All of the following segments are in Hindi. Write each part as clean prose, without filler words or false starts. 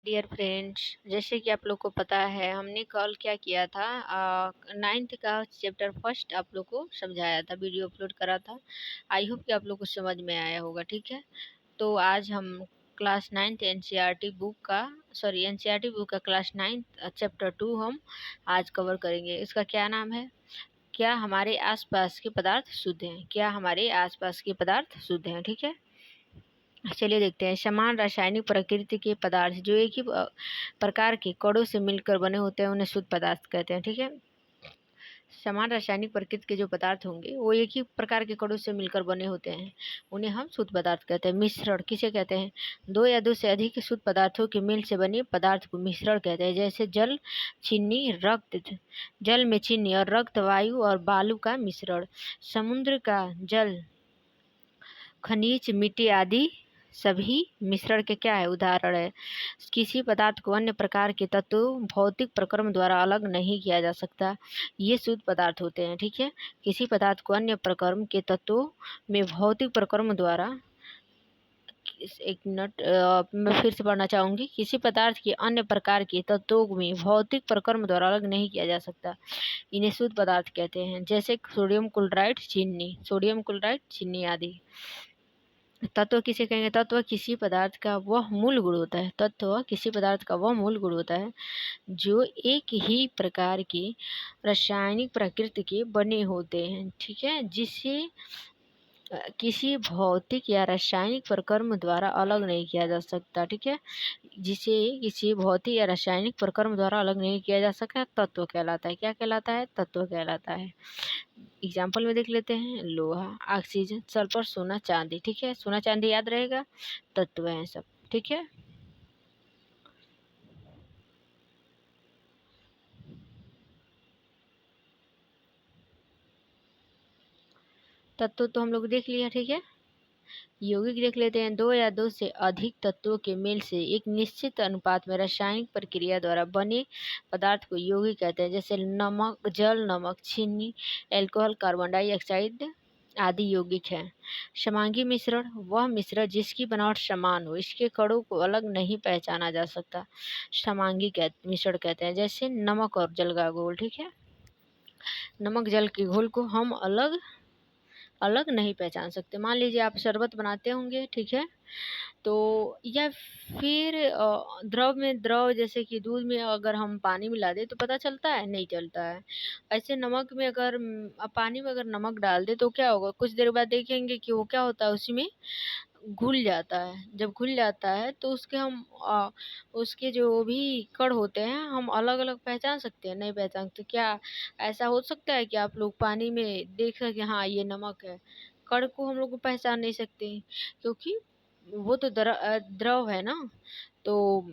डियर फ्रेंड्स, जैसे कि आप लोग को पता है हमने कल क्या किया था। 9th का चैप्टर फर्स्ट आप लोग को समझाया था, वीडियो अपलोड करा था। आई होप कि आप लोग को समझ में आया होगा। ठीक है, तो आज हम क्लास 9th एनसीईआरटी बुक का एनसीईआरटी बुक का क्लास 9th चैप्टर 2 हम आज कवर करेंगे। इसका क्या नाम है? क्या हमारे आसपास के पदार्थ शुद्ध हैं? क्या हमारे आसपास के पदार्थ शुद्ध हैं? ठीक है, चलिए देखते हैं। समान रासायनिक प्रकृति के पदार्थ जो एक ही प्रकार के कणों से मिलकर बने होते हैं उन्हें शुद्ध पदार्थ कहते हैं। ठीक है, समान रासायनिक प्रकृति के जो पदार्थ होंगे वो एक ही प्रकार के कणों से मिलकर बने होते हैं, उन्हें हम शुद्ध पदार्थ कहते हैं। मिश्रण किसे कहते हैं? दो या दो से अधिक शुद्ध पदार्थों के मिल से बने पदार्थ को मिश्रण कहते हैं। जैसे जल, चीनी, रक्त। जल में चीनी और रक्त, वायु और बालू का मिश्रण। समुद्र का जल, खनिज, मिट्टी आदि सभी मिश्रण के क्या है? उदाहरण है। किसी पदार्थ को अन्य प्रकार के तत्वों भौतिक प्रक्रम द्वारा अलग नहीं किया जा सकता, ये शुद्ध पदार्थ होते हैं। ठीक है, किसी पदार्थ को अन्य प्रक्रम के तत्वों में भौतिक प्रक्रम द्वारा, एक मिनट, मैं फिर से पढ़ना चाहूंगी। किसी पदार्थ के अन्य प्रकार के तत्वों में भौतिक प्रक्रम द्वारा अलग नहीं किया जा सकता, इन्हें शुद्ध पदार्थ कहते हैं। जैसे सोडियम क्लोराइड, चीनी आदि। तत्व किसे कहेंगे? तत्व किसी पदार्थ का वह मूल गुण होता है। तत्व किसी पदार्थ का वह मूल गुण होता है जो एक ही प्रकार के रासायनिक प्रकृति के बने होते हैं। ठीक है, जिसे किसी भौतिक या रासायनिक प्रक्रम द्वारा अलग नहीं किया जा सकता। ठीक है, जिसे किसी भौतिक या रासायनिक प्रक्रम द्वारा अलग नहीं किया जा सकता, तत्व कहलाता है। क्या कहलाता है? तत्व कहलाता है। एग्जाम्पल में देख लेते हैं। लोहा, ऑक्सीजन, सल्फर, सोना, चांदी। ठीक है, सोना चांदी याद रहेगा, तत्व हैं सब। ठीक है, तत्व तो हम लोग देख लिया। ठीक है, यौगिक देख लेते हैं। दो या दो से अधिक तत्वों के मेल से एक निश्चित अनुपात में रासायनिक प्रक्रिया द्वारा बने पदार्थ को यौगिक कहते हैं। जैसे नमक, जल, नमक, चीनी, अल्कोहल, कार्बन डाइऑक्साइड आदि यौगिक हैं। समांगी मिश्रण वह मिश्रण जिसकी बनावट समान हो, इसके कणों को अलग नहीं पहचाना जा सकता, समांगी मिश्रण कहते हैं। जैसे नमक और जल का घोल। ठीक है, नमक जल के घोल को हम अलग अलग नहीं पहचान सकते। मान लीजिए आप शरबत बनाते होंगे, ठीक है, तो या फिर द्रव में द्रव, जैसे कि दूध में अगर हम पानी मिला दें तो पता चलता है? नहीं चलता है। ऐसे नमक में अगर पानी में अगर नमक डाल दे तो क्या होगा? कुछ देर बाद देखेंगे कि वो क्या होता है, उसी में घुल जाता है। जब घुल जाता है तो उसके जो भी कण होते हैं हम अलग अलग पहचान सकते हैं? नहीं पहचान सकते। क्या ऐसा हो सकता है कि आप लोग पानी में देख सके हाँ ये नमक है, कण को हम लोग को पहचान नहीं सकते, क्योंकि वो तो द्रव है ना। तो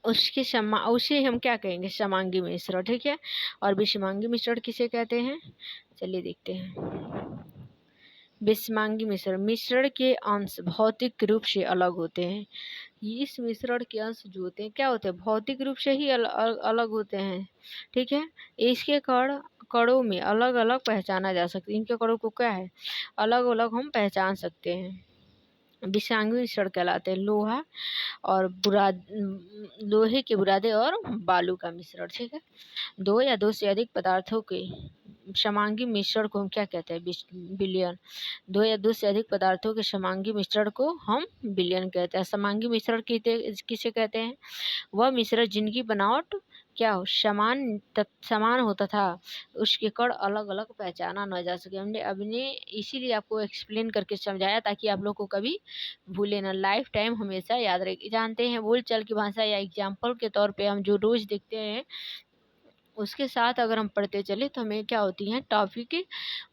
उसे हम क्या कहेंगे? समांगी मिश्रण। ठीक है, और विषमांगी मिश्रण किसे कहते हैं? चलिए देखते हैं। विषमांगी मिश्रण, मिश्रण के अंश भौतिक रूप से अलग होते हैं। इस मिश्रण के अंश जो होते हैं क्या होते हैं? भौतिक रूप से ही अलग होते हैं। ठीक है, इसके कणों में अलग अलग पहचाना जा सकता है। इनके कणों को क्या है? अलग अलग हम पहचान सकते हैं। विषांगी मिश्रण कहलाते हैं। लोहे के बुरादे और बालू का मिश्रण। ठीक है, दो या दो से अधिक पदार्थों के समांगी मिश्रण को हम क्या कहते हैं? विलयन। दो या दो से अधिक पदार्थों के समांगी मिश्रण को हम विलयन कहते हैं। समांगी मिश्रण किसे कहते हैं? वह मिश्रण जिनकी बनावट क्या हो? समान हो तथा उसके कण अलग अलग पहचाना न जा सके। हमने इसीलिए आपको एक्सप्लेन करके समझाया ताकि आप लोग को कभी भूले ना, लाइफ टाइम हमेशा याद रहे। जानते हैं बोल चाल की भाषा या एग्जाम्पल के तौर पे हम जो रोज देखते हैं उसके साथ अगर हम पढ़ते चले तो हमें क्या होती है? टॉपिक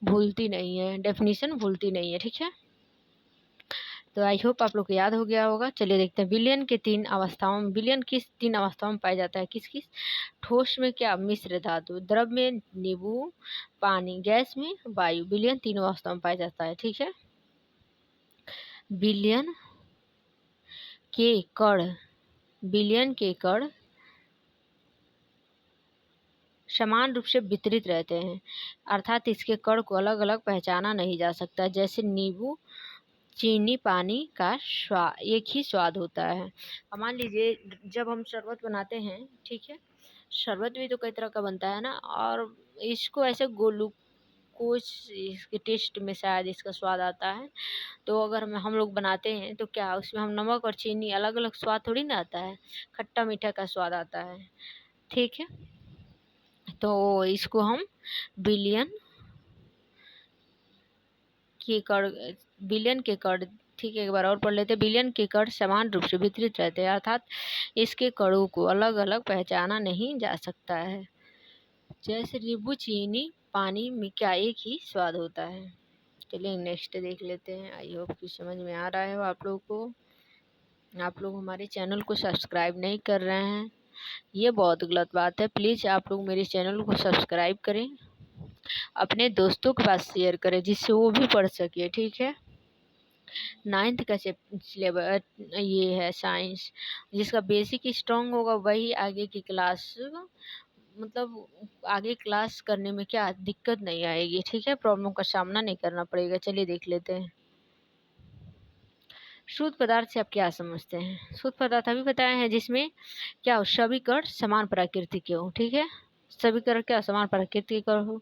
भूलती नहीं है, डेफिनेशन भूलती नहीं है। ठीक है, तो आई होप आप लोग को याद हो गया होगा। चलिए देखते हैं। विलयन किस तीन अवस्थाओं में पाया जाता है? किस किस? ठोस में क्या? मिश्र धातु। द्रव में नींबू पानी। गैस में वायु। विलयन तीनों अवस्थाओं में पाया जाता है। ठीक है, विलयन के कण विलयन के कण समान रूप से वितरित रहते हैं, अर्थात इसके कण को अलग अलग पहचाना नहीं जा सकता। जैसे नींबू चीनी पानी का एक ही स्वाद होता है। अब मान लीजिए जब हम शरबत बनाते हैं, ठीक है, शरबत भी तो कई तरह का बनता है ना, और इसको ऐसे ग्लूकोज इसके टेस्ट में शायद इसका स्वाद आता है। तो अगर हम लोग बनाते हैं तो क्या उसमें हम नमक और चीनी अलग अलग स्वाद थोड़ी ना आता है, खट्टा मीठा का स्वाद आता है, ठीक है। तो इसको हम बिलियन के कण, बिलियन के कण, ठीक है, एक बार और पढ़ लेते हैं। बिलियन के कण समान रूप से वितरित रहते हैं, अर्थात इसके कणों को अलग अलग पहचाना नहीं जा सकता है। जैसे नींबू चीनी पानी में क्या एक ही स्वाद होता है। चलिए नेक्स्ट देख लेते हैं। आई होप कि समझ में आ रहा है आप लोगों को। आप लोग हमारे चैनल को सब्सक्राइब नहीं कर रहे हैं, ये बहुत गलत बात है। प्लीज़ आप लोग मेरे चैनल को सब्सक्राइब करें, अपने दोस्तों के पास शेयर करें जिससे वो भी पढ़ सके, ठीक है। 9th का सिलेबस ये है साइंस, जिसका बेसिक स्ट्रांग होगा वही आगे की क्लास, मतलब आगे क्लास करने में क्या दिक्कत नहीं आएगी, ठीक है, प्रॉब्लम का सामना नहीं करना पड़ेगा। चलिए देख लेते हैं। शुद्ध पदार्थ से आप क्या समझते हैं? शुद्ध पदार्थ अभी बताया है जिसमें क्या हो, सभी कण समान प्रकृति के हो, ठीक है, सभी कण क्या समान प्रकृति के हो,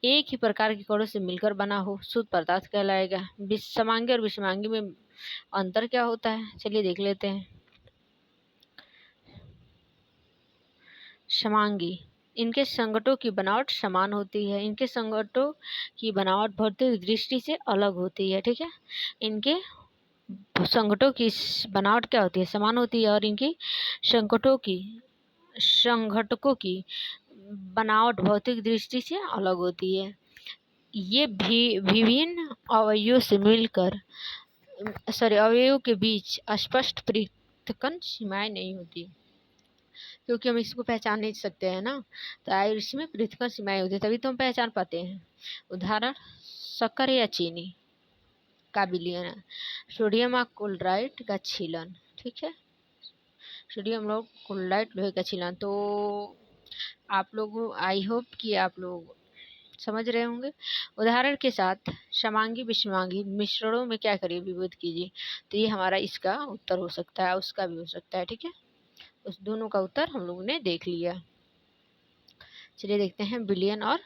एक ही प्रकार के कणों से मिलकर बना हो, शुद्ध पदार्थ कहलाएगा। समांगी और विषमांगी में अंतर क्या होता है? चलिए देख लेते हैं। समांगी, इनके संगठों की बनावट समान होती है, इनके संगठों की बनावट भौतिक दृष्टि से अलग होती है, ठीक है। इनके संगठों की बनावट क्या होती है? समान होती है, और इनकी संघटकों की बनावट भौतिक दृष्टि से अलग होती है। ये भी विभिन्न अवयवों के बीच स्पष्ट पृथक्करण सीमाएं नहीं होती, क्योंकि हम इसको पहचान नहीं सकते हैं ना, तो इसमें पृथक्करण सीमाएं होती है, तभी तो हम पहचान पाते हैं। उदाहरण, शक्कर या चीनी का विलयन, सोडियम क्लोराइड का छीलन, ठीक है, सोडियम क्लोराइड लोहे का छीलन। तो आप लोग, आई होप कि आप लोग समझ रहे होंगे। उदाहरण के साथ समांगी विषमांगी मिश्रणों में क्या करिए, विभेद कीजिए। तो ये हमारा इसका उत्तर हो सकता है, उसका भी हो सकता है, ठीक है। उस दोनों का उत्तर हम लोगों ने देख लिया। चलिए देखते हैं विलयन और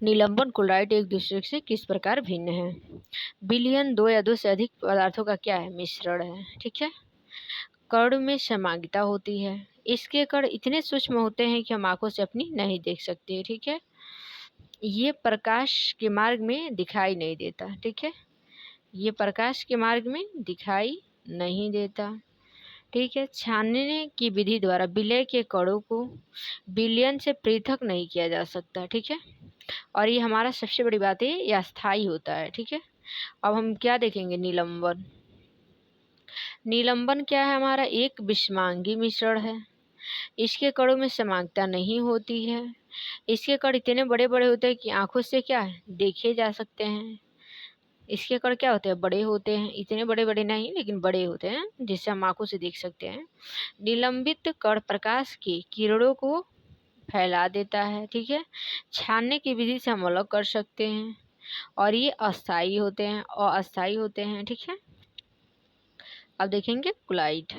निलंबन क्लोराइड एक दूसरे से किस प्रकार भिन्न है। विलयन दो या दो से अधिक पदार्थों का क्या है, मिश्रण है, ठीक है। कण में समांगिता होती है, इसके कण इतने सूक्ष्म होते हैं कि हम आंखों से अपनी नहीं देख सकते, ठीक है। ये प्रकाश के मार्ग में दिखाई नहीं देता, ठीक है, ये प्रकाश के मार्ग में दिखाई नहीं देता, ठीक है। छानने की विधि द्वारा विलय के कणों को विलयन से पृथक नहीं किया जा सकता, ठीक है। और ये हमारा सबसे बड़ी बात है, ये अस्थायी होता है, ठीक है। अब हम क्या देखेंगे, निलंबन। निलंबन क्या है हमारा, एक विषमांगी मिश्रण है, इसके कणों में समांगता नहीं होती है, इसके कण इतने बड़े बड़े होते हैं कि आंखों से क्या है, देखे जा सकते हैं। इसके कण क्या होते हैं, बड़े होते हैं, इतने बड़े बड़े नहीं लेकिन बड़े होते हैं जिससे हम आंखों से देख सकते हैं। निलंबित कण प्रकाश की किरणों को फैला देता है, ठीक है, छानने की विधि से हम अलग कर सकते हैं, और ये अस्थायी होते हैं और अस्थायी होते हैं, ठीक है। अब देखेंगे क्लोराइड,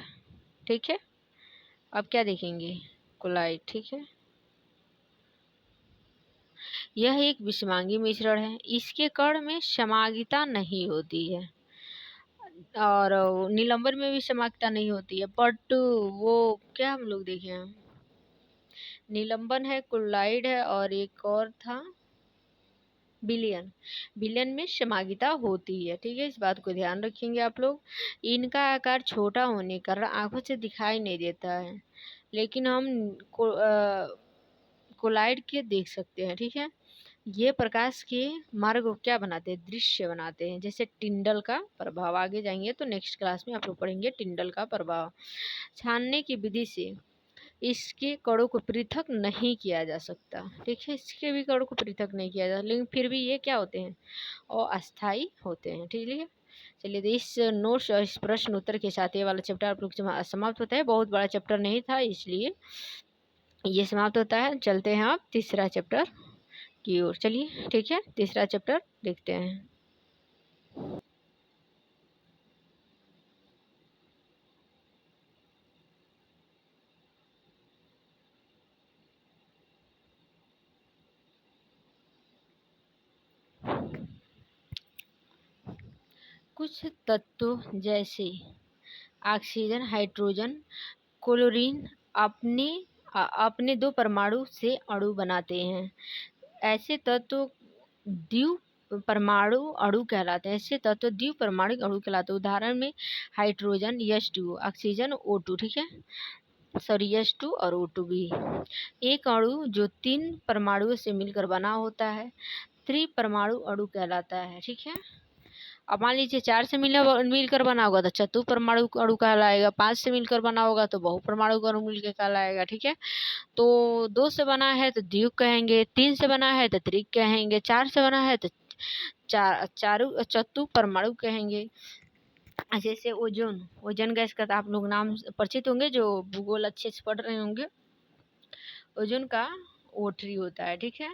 ठीक है। अब क्या देखेंगे, क्लोराइड, ठीक है। यह एक विषमांगी मिश्रण है, इसके कण में समांगिता नहीं होती है, और निलंबन में भी समांगिता नहीं होती है, बट वो क्या हम लोग देखे हैं, निलंबन है, क्लोराइड है, और एक और था विलयन। विलयन में समांगिता होती है, ठीक है, इस बात को ध्यान रखेंगे आप लोग। इनका आकार छोटा होने का आंखों से दिखाई नहीं देता है, लेकिन हम कोलाइड के देख सकते हैं, ठीक है। ये प्रकाश के मार्ग को क्या बनाते हैं, दृश्य बनाते हैं, जैसे टिंडल का प्रभाव। आगे जाएंगे तो नेक्स्ट क्लास में आप लोग पढ़ेंगे टिंडल का प्रभाव। छानने की विधि से इसके कणों को पृथक नहीं किया जा सकता, ठीक है, इसके भी कणों को पृथक नहीं किया जा, लेकिन फिर भी ये क्या होते हैं, और अस्थायी होते हैं, ठीक है। चलिए, तो इस नोट्स और इस प्रश्न उत्तर के साथ ये वाला चैप्टर आप लोग समाप्त होता है। बहुत बड़ा चैप्टर नहीं था, इसलिए ये समाप्त होता है। चलते हैं आप तीसरा चैप्टर की ओर, चलिए, ठीक है, तीसरा चैप्टर देखते हैं। कुछ तत्व जैसे ऑक्सीजन, हाइड्रोजन, क्लोरीन अपने अपने दो परमाणु से अणु बनाते हैं। ऐसे तत्व द्विपरमाणु परमाणु अणु कहलाते हैं। ऐसे तत्व द्विपरमाणु अणु कहलाते हैं। उदाहरण में हाइड्रोजन H2, ऑक्सीजन O2, ठीक है, सॉरी H2 और O2 भी। एक अणु जो 3 परमाणुओं से मिलकर बना होता है त्रिपरमाणु अणु कहलाता है, ठीक है। अब मान लीजिए 4 से मिलकर बना होगा तो चतुर्परमाणु अणु कहलाएगा, 5 से मिलकर बना होगा तो बहुपरमाणु अणु मिलकर कहलाएगा, ठीक है। तो 2 से बना है तो द्विक कहेंगे, 3 से बना है तो त्रिक कहेंगे, 4 से बना है तो चतुर्परमाणु कहेंगे। जैसे ओजोन, ओजोन गैस का आप लोग नाम परिचित होंगे जो भूगोल अच्छे से पढ़ रहे होंगे। ओजोन का O3 होता है, ठीक है।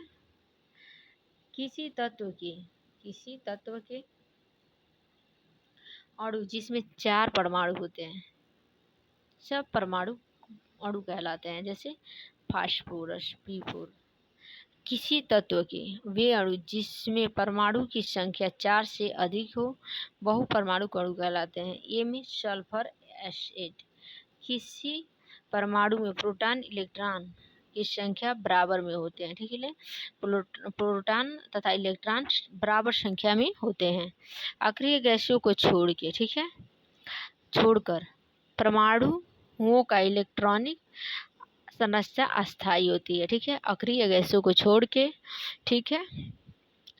किसी तत्व के अणु जिसमें 4 परमाणु होते हैं सब परमाणु अणु कहलाते हैं। जैसे फास्फोरस P4। किसी तत्व के वे अणु जिसमें परमाणु की संख्या 4 से अधिक हो बहुपरमाणु अणु कहलाते हैं। ए में सल्फर एसिड। किसी परमाणु में प्रोटॉन इलेक्ट्रॉन की संख्या बराबर में होते हैं, ठीक है। प्रोटॉन तथा इलेक्ट्रॉन बराबर संख्या में होते हैं। अक्रिय गैसों को छोड़ के, ठीक है, छोड़कर परमाणुओं का इलेक्ट्रॉनिक संरचना अस्थायी होती है, ठीक है। अक्रिय गैसों को छोड़ के, ठीक है,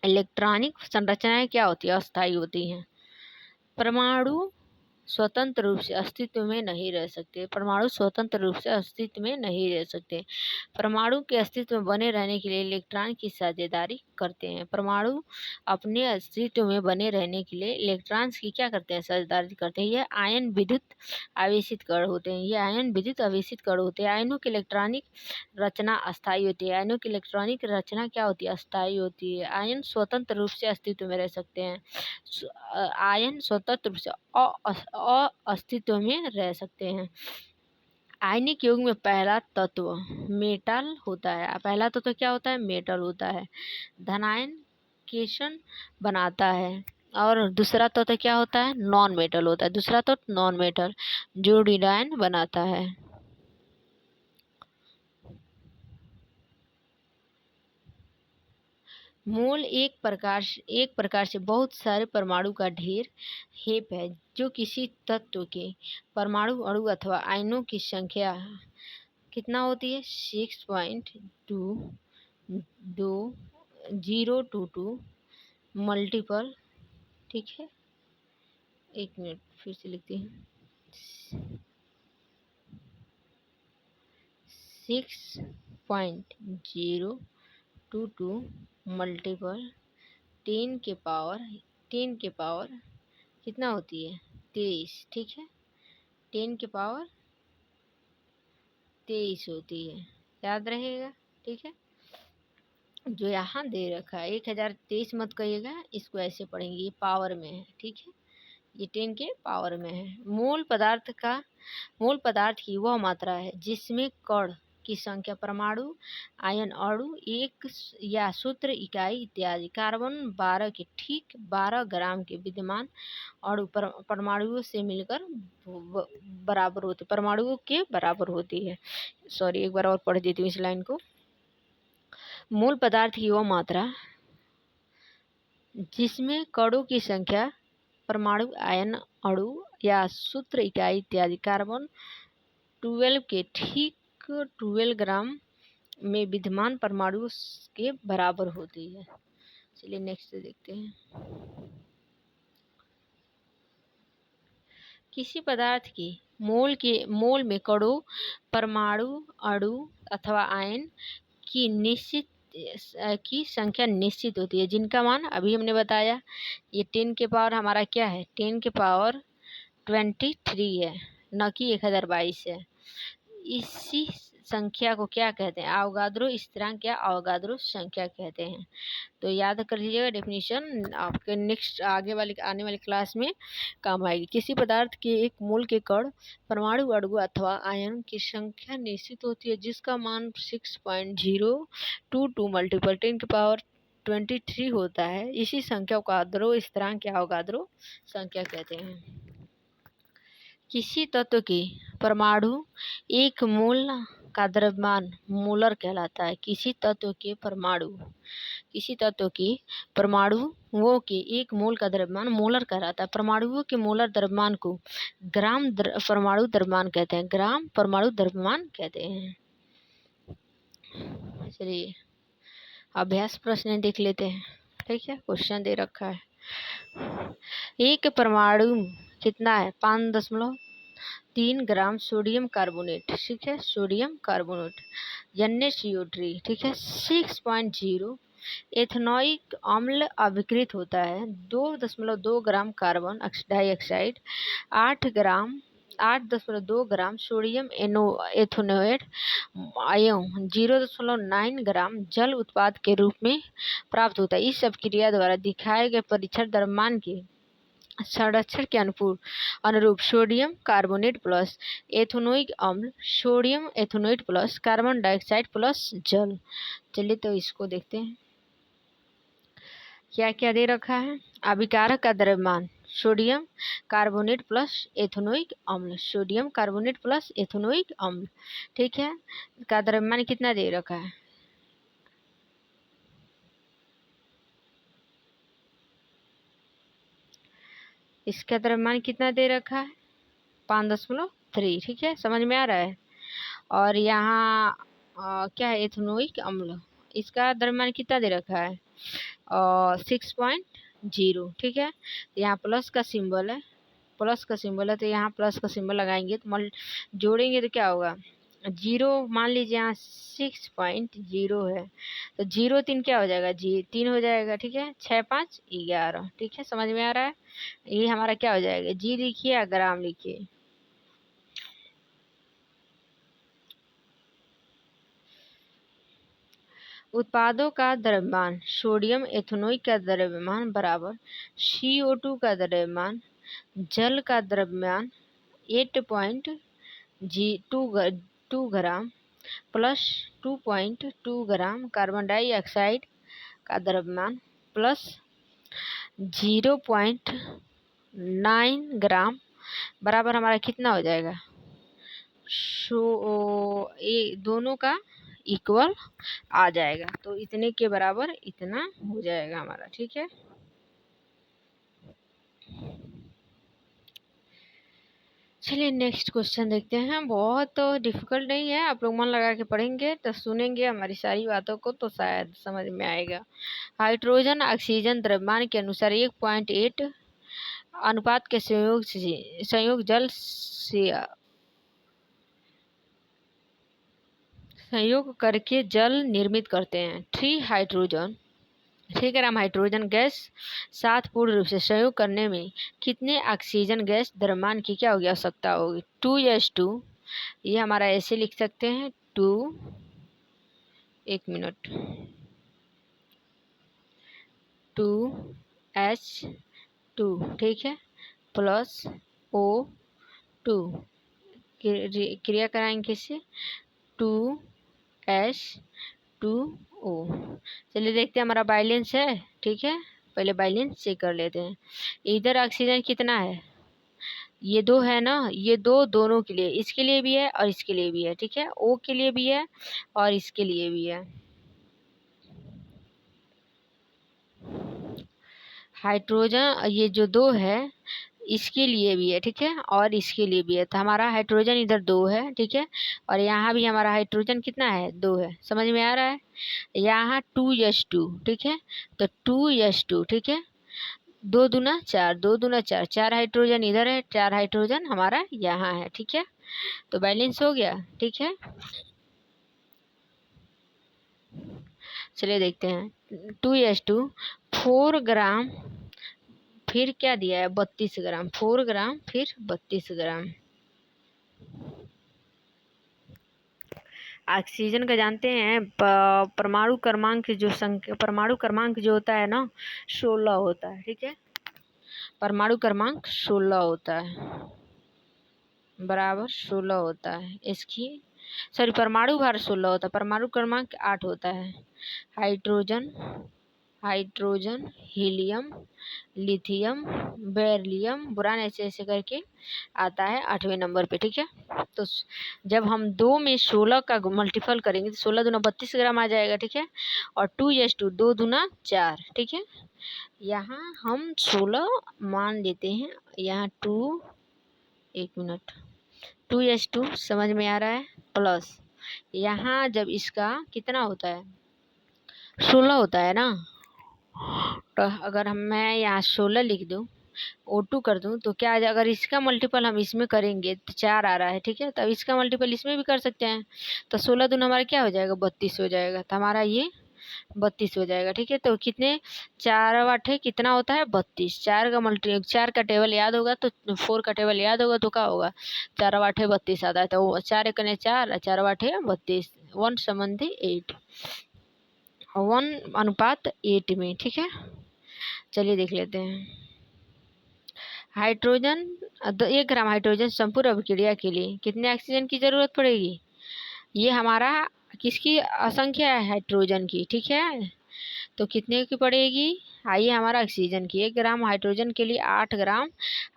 इलेक्ट्रॉनिक संरचनाएं क्या होती है, अस्थायी होती हैं। परमाणु स्वतंत्र रूप से अस्तित्व में नहीं रह सकते। परमाणु स्वतंत्र रूप से अस्तित्व में नहीं रह सकते। परमाणु के अस्तित्व में बने रहने के लिए इलेक्ट्रॉन की साझेदारी करते हैं। परमाणु अपने अस्तित्व में बने रहने के लिए इलेक्ट्रॉन्स की क्या करते हैं, साझेदारी करते हैं। यह आयन विद्युत आवेशित कण होते हैं। आयनों की इलेक्ट्रॉनिक रचना अस्थायी होती है। आयनों की इलेक्ट्रॉनिक रचना क्या होती है, अस्थायी होती है। आयन स्वतंत्र रूप से अस्तित्व में रह सकते हैं। आयन स्वतंत्र रूप से अस्तित्व में रह सकते हैं। आयनिक युग में पहला तत्व मेटल होता है। पहला तत्व क्या होता है, मेटल होता है। धनायन केशन बनाता है। और दूसरा तत्व क्या होता है, नॉन मेटल होता है। दूसरा तत्व नॉन मेटल जो ऋणायन बनाता है। मोल एक प्रकार से बहुत सारे परमाणु का ढेर हेप है जो किसी तत्व के परमाणु अणु अथवा आयनों की संख्या कितना होती है, 6.2022 मल्टीपल, ठीक है। एक मिनट फिर से लिखती हूँ, 6.022 मल्टीपल 10 के पावर कितना होती है, 23, ठीक है। 10 के पावर 23 होती है, याद रहेगा, ठीक है। जो यहाँ दे रखा है 1023 मत कहिएगा, इसको ऐसे पढ़ेंगे, ये पावर में है, ठीक है। ये 10 के पावर में है। मूल पदार्थ की वह मात्रा है जिसमें कण की संख्या परमाणु, आयन, अणु, एक या सूत्र इकाई इत्यादि कार्बन 12 के ठीक 12 ग्राम के विद्यमान अणु परमाणुओं से मिलकर परमाणुओं के बराबर होती है। सॉरी, एक बार और पढ़ देती हूँ इस लाइन को। मूल पदार्थ की वह मात्रा जिसमें कणों की संख्या परमाणु, आयन, अणु या सूत्र इकाई इत्यादि कार्बन 12 के ठीक 12 ग्राम में विद्यमान परमाणु के बराबर होती है। चलिए नेक्स्ट देखते हैं। किसी पदार्थ की मोल में कणों, परमाणु, अणु अथवा आयन की संख्या निश्चित होती है जिनका मान अभी हमने बताया। ये 10 के पावर हमारा क्या है, 10 के पावर 23 है, न कि 1022 है। इसी संख्या को क्या कहते हैं? अवोगाद्रो स्थिरांक या अवोगाद्रो संख्या कहते हैं। तो याद कर लीजिएगा, डेफिनेशन आपके नेक्स्ट आने वाली क्लास में काम आएगी। किसी पदार्थ के एक मोल के कण, परमाणु, अणु अथवा आयन की संख्या निश्चित होती है जिसका मान 6.022 मल्टीपल 10⁻23 होता है। इसी संख्या को अवोगाद्रो स्थिरांक या अवोगाद्रो संख्या कहते हैं। किसी तत्व के परमाणु एक मोल का द्रव्यमान मोलर कहलाता है। किसी तत्व के परमाणुओं के एक मोल का द्रव्यमान मोलर कहलाता है। परमाणुओं के मोलर द्रव्यमान को ग्राम परमाणु द्रव्यमान कहते हैं। ग्राम परमाणु द्रव्यमान कहते हैं। चलिए अभ्यास प्रश्न देख लेते हैं। ठीक है, क्वेश्चन दे रखा है। एक परमाणु कितना है? 5.3 ग्राम सोडियम कार्बोनेट। ठीक है, सोडियम कार्बोनेट NaCO3। ठीक है, 6.0 एथेनॉइक अम्ल अभिकृत होता है। 2.2 gram carbon dioxide, 8.2 gram sodium ethanoate ion 0.9 ग्राम जल उत्पाद के रूप में प्राप्त होता है। इस सब क्रिया द्वारा दिखाए गए परीक्षण द्रव्यमान के संरक्षण के अनुरूप सोडियम कार्बोनेट प्लस एथेनोइक अम्ल, sodium ethanoate plus carbon dioxide plus जल। चलिए तो इसको देखते हैं क्या क्या दे रखा है। अभिकारक का द्रव्यमान सोडियम कार्बोनेट प्लस एथेनोइक अम्ल, सोडियम कार्बोनेट प्लस एथेनोइक अम्ल। ठीक है, का द्रव्यमान कितना दे रखा है? इसका द्रव्यमान कितना दे रखा है? 5.3। ठीक है, समझ में आ रहा है। और यहाँ क्या है? एथेनोइक अम्ल, इसका द्रव्यमान कितना दे रखा है? 6.0। ठीक है, यहाँ प्लस का सिंबल है, तो यहाँ प्लस का सिंबल लगाएंगे तो जोड़ेंगे तो क्या होगा? 0। मान लीजिए यहाँ 6.0 है तो 0 3 क्या हो जाएगा? 3 हो जाएगा। ठीक है, 6 5 11। ठीक है, समझ में आ रहा है। ये हमारा क्या हो जाएगा? जी लिखिए या ग्राम लिखिए। उत्पादों का द्रव्यमान सोडियम एथेनोइक का द्रव्यमान बराबर CO2 का द्रव्यमान, जल का द्रव्यमान 8.2 gram plus 2.2 gram carbon dioxide का द्रव्यमान प्लस 0.9 ग्राम बराबर हमारा कितना हो जाएगा? ये दोनों का इक्वल आ जाएगा, तो इतने के बराबर इतना हो जाएगा हमारा। ठीक है, चलिए नेक्स्ट क्वेश्चन देखते हैं। बहुत तो डिफिकल्ट नहीं है, आप लोग मन लगा के पढ़ेंगे तो सुनेंगे हमारी सारी बातों को तो शायद समझ में आएगा। हाइड्रोजन ऑक्सीजन द्रव्यमान के अनुसार 1.8 अनुपात के संयोग जल से संयोग करके जल निर्मित करते हैं। 3 ग्राम हाइड्रोजन गैस साथ पूर्ण रूप से संयोग करने में कितने ऑक्सीजन गैस द्रव्यमान की क्या होगी? आवश्यकता होगी? 2s2। ये हमारा ऐसे लिख सकते हैं 2, 1 मिनट, 2h2। ठीक है, प्लस O2 क्रिया कराएंगे किससे? 2s2O। चलिए देखते हैं हमारा बैलेंस है। ठीक है, पहले बैलेंस चेक कर लेते हैं। इधर ऑक्सीजन कितना है? ये 2 है ना, ये 2 दोनों के लिए, इसके लिए भी है और इसके लिए भी है। ठीक है, O के लिए भी है और इसके लिए भी है। हाइड्रोजन ये जो 2 है इसके लिए भी है। ठीक है, और इसके लिए भी है, तो हमारा हाइड्रोजन इधर 2 है। ठीक है, और यहाँ भी हमारा हाइड्रोजन कितना है? 2 है। समझ में आ रहा है। यहाँ 2s2। ठीक है, तो 2s2। ठीक है, 2 दूना 4, 2 दूना 4, 4 हाइड्रोजन इधर है, 4 हाइड्रोजन हमारा यहाँ है। ठीक है, तो बैलेंस हो गया। ठीक है, चलिए देखते हैं। 2s2 4 ग्राम, फिर क्या दिया है? 32 ग्राम। 4 ग्राम फिर 32 ग्राम। ऑक्सीजन का जानते हैं परमाणु क्रमांक जो संख्या परमाणु क्रमांक जो होता है ना 16 होता है। ठीक है, परमाणु क्रमांक 16 होता है, बराबर 16 होता है इसकी। सॉरी, परमाणु भार 16 होता है, परमाणु क्रमांक 8 होता है। Hydrogen, hydrogen, helium, lithium, beryllium, boron, ऐसे ऐसे करके आता है 8वें नंबर पे। ठीक है, तो जब हम 2 में 16 का मल्टीपल करेंगे तो 16 दूना 32 ग्राम आ जाएगा। ठीक है, और 2s2 2 दूना 4। ठीक है, यहाँ हम 16 मान लेते हैं, यहाँ 2, 1 मिनट, 2s2 समझ में आ रहा है, प्लस यहाँ जब इसका कितना होता है 16 होता है ना, तो अगर मैं यहाँ 16 लिख दूँ, O2 कर दूँ, तो क्या अगर इसका मल्टीपल हम इसमें करेंगे तो 4 आ रहा है। ठीक है, तब इसका मल्टीपल इसमें भी कर सकते हैं, तो 16 दूना हमारा क्या हो जाएगा 32 हो जाएगा, तो हमारा ये 32 हो जाएगा। ठीक है, तो कितने 4 आठे कितना होता है 32, 4 का टेबल याद होगा तो 4 का टेबल याद होगा तो क्या होगा 4 आठे 32 आता है, तो 4 एकने 4, 4 आठे 32, 1 संबंधी 8, 1:8 में। ठीक है, चलिए देख लेते हैं। हाइड्रोजन 1 ग्राम हाइड्रोजन संपूर्ण अभिक्रिया के लिए कितने ऑक्सीजन की जरूरत पड़ेगी, ये हमारा किसकी असंख्या है हाइड्रोजन की। ठीक है, तो कितने की पड़ेगी, आइए हमारा ऑक्सीजन की 1 ग्राम हाइड्रोजन के लिए 8 ग्राम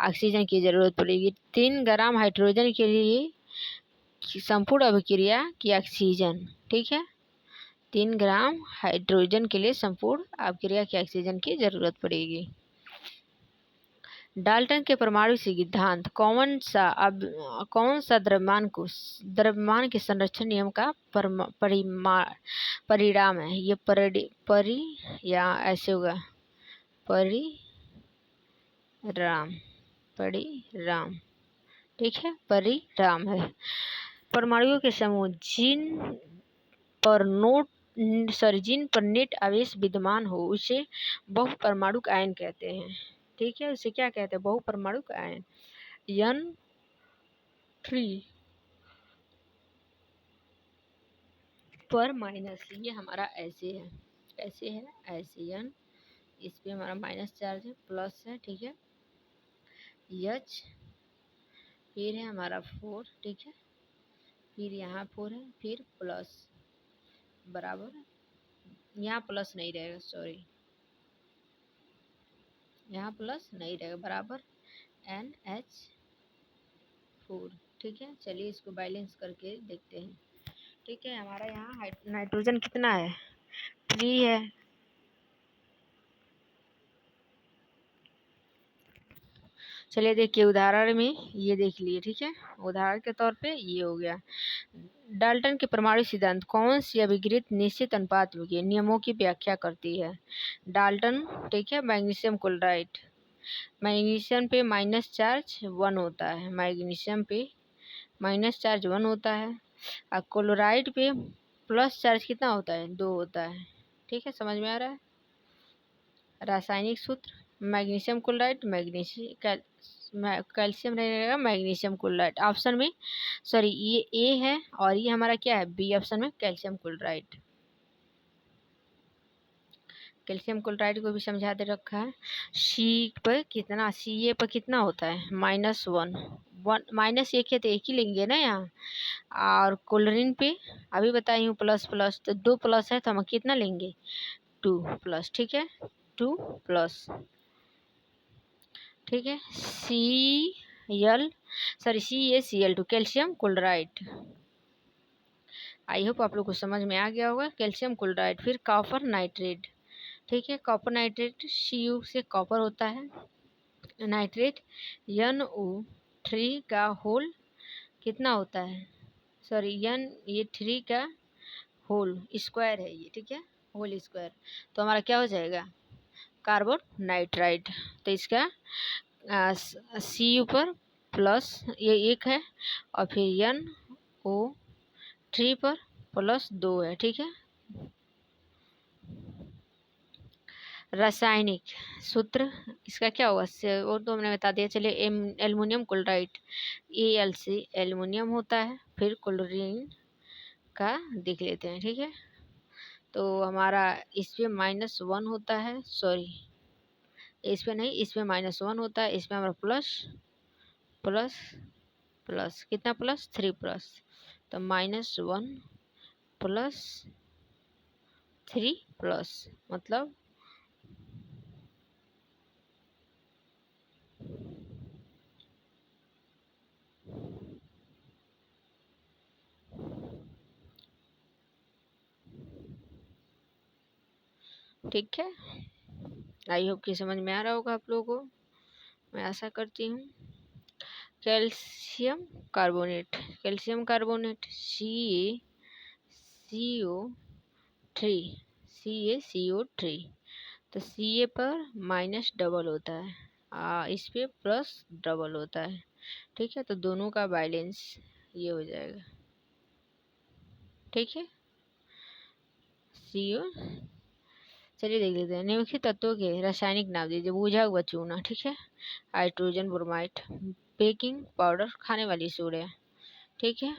ऑक्सीजन की जरूरत पड़ेगी। 3 ग्राम हाइड्रोजन के लिए संपूर्ण अभिक्रिया की ऑक्सीजन। ठीक है, 3 ग्राम हाइड्रोजन के लिए संपूर्ण अभिक्रिया की ऑक्सीजन की जरूरत पड़ेगी। डाल्टन के परमाणु सिद्धांत कौन सा द्रव्यमान के संरक्षण नियम का परिणाम है, ये या ऐसे होगा परिणाम। ठीक है, परिणाम है। परमाणुओं के समूह जिन पर नेट आवेश विद्यमान हो उसे बहुपरमाणुक आयन कहते हैं। ठीक है, उसे क्या कहते हैं बहुपरमाणुक आयन। N3 पर माइनस, ये हमारा ऐसे है N, इस पे हमारा माइनस चार्ज है, प्लस है। ठीक है, H फिर है हमारा 4। ठीक है, फिर यहाँ 4 है, फिर प्लस, बराबर, यहाँ प्लस नहीं रहेगा, सॉरी यहाँ प्लस नहीं रहेगा, बराबर NH4। ठीक है, चलिए इसको बैलेंस करके देखते हैं। ठीक है, हमारा यहाँ नाइट्रोजन कितना है 3 है। चलिए देखिए उदाहरण में ये देख लिए। ठीक है, उदाहरण के तौर पे ये हो गया। डाल्टन के परमाणु सिद्धांत कौन सी अभिक्रिया निश्चित अनुपात के नियमों की व्याख्या करती है। डाल्टन, ठीक है, मैग्नीशियम क्लोराइड, मैग्नीशियम पे माइनस चार्ज 1 होता है, मैग्नीशियम पे माइनस चार्ज 1 होता है, और क्लोराइड पे प्लस चार्ज कितना होता है 2 होता है। ठीक है, समझ में आ रहा है। रासायनिक सूत्र मैग्नीशियम क्लोराइड, कैल्शियम रहेगा, मैग्नीशियम क्लोराइड ऑप्शन में, सॉरी ये ए है और ये हमारा क्या है बी ऑप्शन में कैल्शियम क्लोराइड। कैल्शियम क्लोराइड को भी समझा दे रखा है। सी पर कितना, सी ए पर कितना होता है -1, माइनस एक है तो एक ही लेंगे ना यहाँ, और क्लोरीन पे अभी बताई हूँ प्लस प्लस, तो 2 प्लस है तो हम कितना लेंगे 2 प्लस। ठीक है, 2 प्लस। ठीक है, CaCl2 calcium chloride. I hope आप लोग को समझ में आ गया होगा। कैल्शियम क्लोराइड, फिर कॉपर नाइट्रेट। ठीक है, कॉपर नाइट्रेट Cu से कॉपर होता है, नाइट्रेट NO3 का होल कितना होता है, सॉरी ये 3 का होल स्क्वायर है ये। ठीक है, होल स्क्वायर, तो हमारा क्या हो जाएगा कार्बन नाइट्राइड। तो इसका Cu पर प्लस ये 1 है और फिर NO3 पर प्लस 2 है। ठीक है, रासायनिक सूत्र इसका क्या होगा, वो तो हमने बता दिया। चलिए एल्युमिनियम क्लोराइड Al से एल्युमिनियम होता है, फिर क्लोरीन का देख लेते हैं, ठीक है। तो हमारा इसमें -1 होता है, सॉरी इसमें नहीं, इसमें -1 होता है, इसमें हमारा प्लस प्लस प्लस कितना प्लस 3 प्लस, तो -1 प्लस 3 प्लस मतलब ठीक है। आई होप कि समझ में आ रहा होगा आप लोगों को, मैं आशा करती हूँ। Calcium carbonate, calcium carbonate CaCO3, CaCO3, तो Ca पर माइनस डबल होता है, इस पे प्लस डबल होता है, ठीक है। तो दोनों का बैलेंस ये हो जाएगा, ठीक है। CO, चलिए देख लेते हैं। निम्नलिखित तत्वों के रासायनिक नाम दीजिए। बुझा हुआ चूना, ठीक है, हाइड्रोजन ब्रोमाइड, बेकिंग पाउडर खाने वाली सोडा, ठीक है,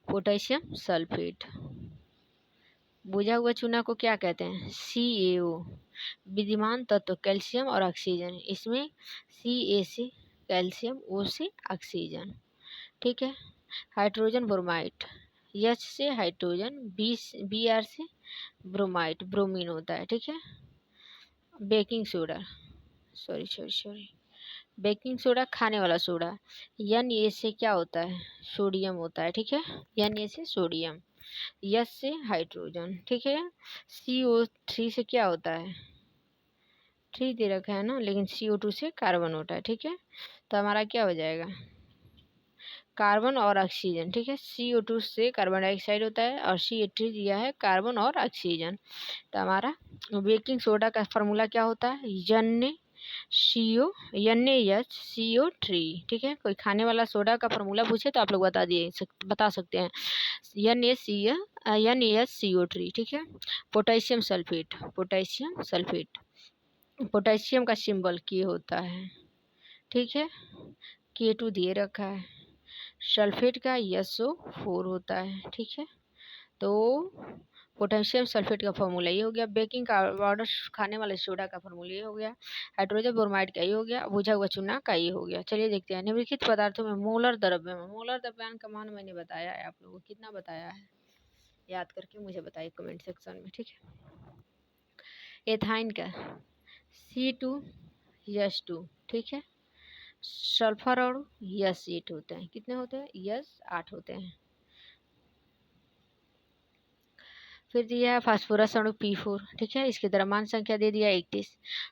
पोटेशियम सल्फेट। बुझा हुआ चूना को क्या कहते हैं? CaO। विद्यमान तत्व कैल्शियम और ऑक्सीजन, इसमें Ca से कैल्शियम, O से ऑक्सीजन, ठीक है। हाइड्रोजन ब्रोमाइड, H से हाइड्रोजन, Br से ब्रोमाइड, ब्रोमीन होता है, ठीक है। Baking soda, sorry sorry sorry baking soda खाने वाला सोडा, Na से क्या होता है? सोडियम होता है, ठीक है। Na से सोडियम, S से हाइड्रोजन, ठीक है। CO3 से क्या होता है? 3 दे रखा है ना, लेकिन CO2 से कार्बन होता है, ठीक है। तो हमारा क्या हो जाएगा? कार्बन और ऑक्सीजन, ठीक है। CO2 से कार्बन डाइऑक्साइड होता है और CH3 दिया है कार्बन और ऑक्सीजन। तो हमारा बेकिंग सोडा का फार्मूला क्या होता है? NaCO3, ठीक है। कोई खाने वाला सोडा का फार्मूला पूछे तो आप लोग बता सकते हैं NaCO3, ठीक है। Potassium sulphate, potassium sulphate, potassium का सिंबल K होता है, ठीक है। K2 दिए रखा है। सल्फेट का SO4 होता है, ठीक है। तो पोटेशियम सल्फेट का फॉर्मूला ये हो गया। बेकिंग पाउडर खाने वाले सोडा का फॉर्मूला ये हो गया। हाइड्रोजन ब्रोमाइड का ये हो गया। बुझा हुआ चूना का ये हो गया। चलिए देखते हैं। निम्नलिखित पदार्थों में मोलर द्रव्यमान, मोलर द्रव्यमान का मान मैंने बताया है आप लोगों को, कितना बताया है याद करके मुझे बताइए कमेंट सेक्शन में, ठीक है। एथाइन का C2H2, ठीक है। सल्फर और S8 होते हैं, कितने होते हैं? S8 होते हैं। फिर दिया है फास्फोरस अणु P4, ठीक है। इसकी द्रव्यमान संख्या दे दिया 31।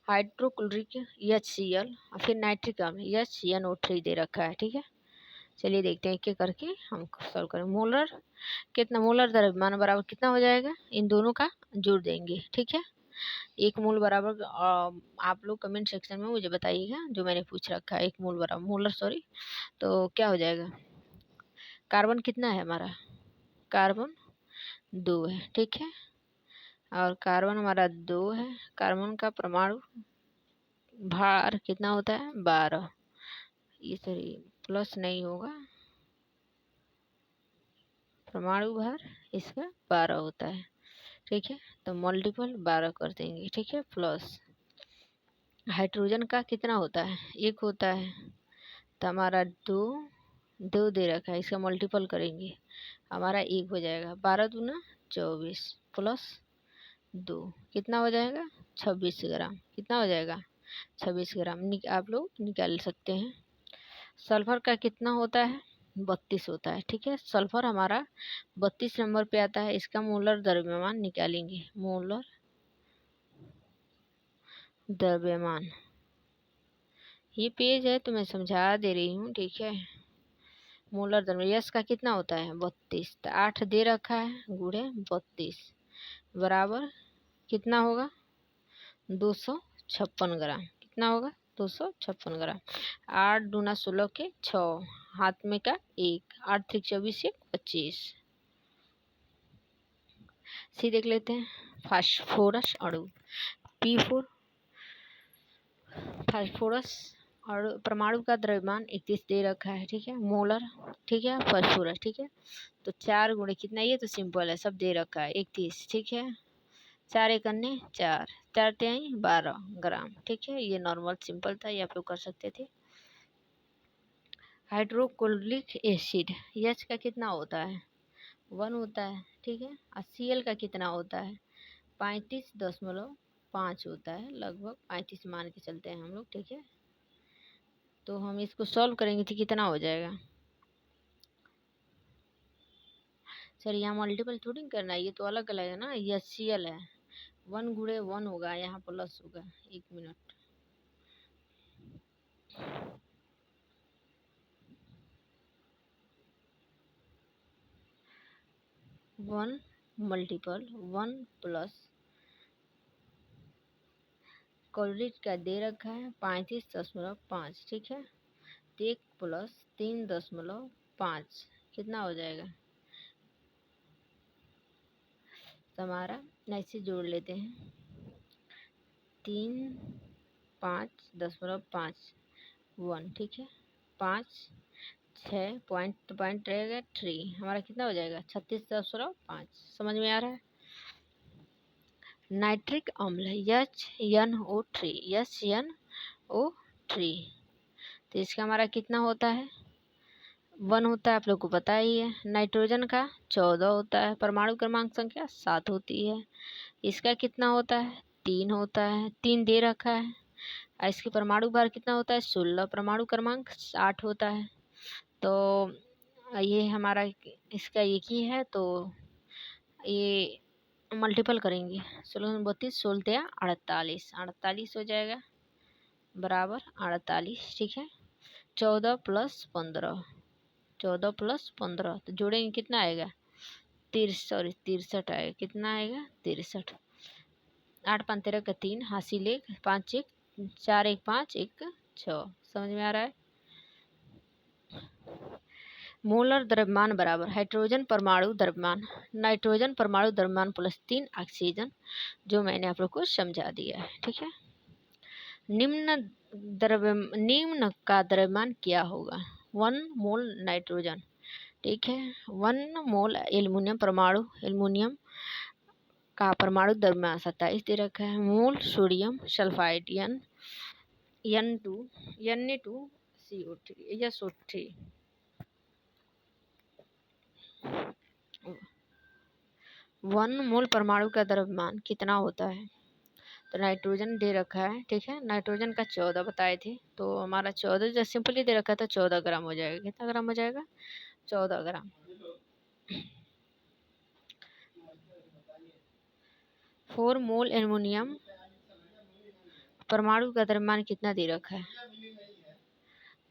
हाइड्रोक्लोरिक HCl, फिर नाइट्रिक अम्ल HNO3 दे रखा है, ठीक है। चलिए देखते हैं एक एक करके हम सॉल्व करें। मोलर कितना, मोलर द्रव्यमान बराबर कितना हो जाएगा? इन दोनों का जोड़ देंगे, ठीक है। एक मोल बराबर, आप लोग कमेंट सेक्शन में मुझे बताइएगा जो मैंने पूछ रखा है। एक मोल बराबर, मोलर सॉरी, तो क्या हो जाएगा? कार्बन कितना है हमारा? कार्बन 2 है, ठीक है। और कार्बन हमारा 2 है। कार्बन का परमाणु भार कितना होता है? 12। ये सॉरी प्लस नहीं होगा, परमाणु भार इसका 12 होता है, ठीक है। तो मल्टीपल 12 कर देंगे, ठीक है, प्लस। हाइड्रोजन का कितना होता है? 1 होता है। तो हमारा 2 दे रखा है, इसका मल्टीपल करेंगे हमारा 1 हो जाएगा। 12 दूना 24 प्लस 2 कितना हो जाएगा? 26 ग्राम। कितना हो जाएगा? 26 ग्राम। आप लोग निकाल सकते हैं। सल्फर का कितना होता है? 32 होता है, ठीक है। सल्फर हमारा 32 नंबर पे आता है। इसका मोलर द्रव्यमान निकालेंगे। मोलर द्रव्यमान, ये पेज है तो मैं समझा दे रही हूँ, ठीक है। मोलर द्रव्यमान यस का कितना होता है? 32। तो 8 दे रखा है, गुणे 32 बराबर कितना होगा? 256 ग्राम। कितना होगा? 256 ग्राम। 8 दूना 16 के 6, हाथ में का 1, 8 3 24 1 25। सी देख लेते हैं। फास्फोरस अणु P4, फास्फोरस और परमाणु का द्रव्यमान 31 दे रखा है, ठीक है, मोलर, ठीक है, फास्फोरस, ठीक है। तो 4 गुणे कितना, ये तो सिंपल है, सब दे रखा है 31, ठीक है। 4 एक अन्य 4, 4 तिहाई 12 ग्राम, ठीक है। ये नॉर्मल सिंपल था, ये आप लोग कर सकते थे। हाइड्रोक्लोरिक एसिड एच का कितना होता है, 1 होता है, ठीक है। और Cl का कितना होता है, 35.5 होता है, लगभग 35 मान के चलते हैं हम लोग, ठीक है। तो हम इसको सॉल्व करेंगे तो कितना हो जाएगा। सर यहाँ मल्टीपल थोड़ी करना है, ये तो अलग अलग है ना, ये Cl है, 1 गुणे 1 होगा, यहाँ प्लस होगा, 1 minute. One multiple 1 plus chlorine का दे रखा है 35.5, ठीक है। 1 प्लस 3.5 कितना हो जाएगा, तो हमारा ऐसे जोड़ लेते हैं, 3 5.5 1, ठीक है। 5 6 पॉइंट रहेगा 3, हमारा कितना हो जाएगा 36.5। समझ में आ रहा है। नाइट्रिक अम्ल HNO3 HNO3, तो इसका हमारा कितना होता है, 1 होता है, आप लोग को पता ही है। नाइट्रोजन का 14 होता है, परमाणु क्रमांक संख्या 7 होती है। इसका कितना होता है, 3 होता है, 3 दे रखा है। और इसके परमाणु भार कितना होता है, 16, परमाणु क्रमांक 8 होता है। तो ये हमारा इसका एक ही है, तो ये मल्टीपल करेंगे, 16 32 16 48 48 हो जाएगा, बराबर 48, ठीक है। 14 प्लस 15 14 प्लस 15 तो जोड़ेंगे कितना आएगा, 63 आएगा, कितना आएगा 63। 8 5 13 का 3 हासिल 1 5 1 4 1 5 1 6। समझ में आ रहा है। मोलर द्रव्यमान बराबर हाइड्रोजन परमाणु द्रव्यमान नाइट्रोजन परमाणु द्रव्यमान प्लस 3 ऑक्सीजन, जो मैंने आप लोग को समझा दिया है, ठीक है। निम्न का द्रव्यमान क्या होगा, 1 मोल नाइट्रोजन, ठीक है, 1 मोल एल्युमिनियम परमाणु एल्युमिनियम का परमाणु द्रव्यमान 27 दे रखा है। मोल सोडियम सल्फाइड Na2CO3 SO3, 1 मोल परमाणु का द्रव्यमान कितना होता है, तो नाइट्रोजन दे रखा है, ठीक है। नाइट्रोजन का 14 बताए थे, तो हमारा 14 जब सिंपली दे रखा था 14 ग्राम हो जाएगा। कितना ग्राम हो जाएगा, 14 ग्राम। 4 मोल एल्युमिनियम परमाणु का द्रव्यमान कितना दे रखा है,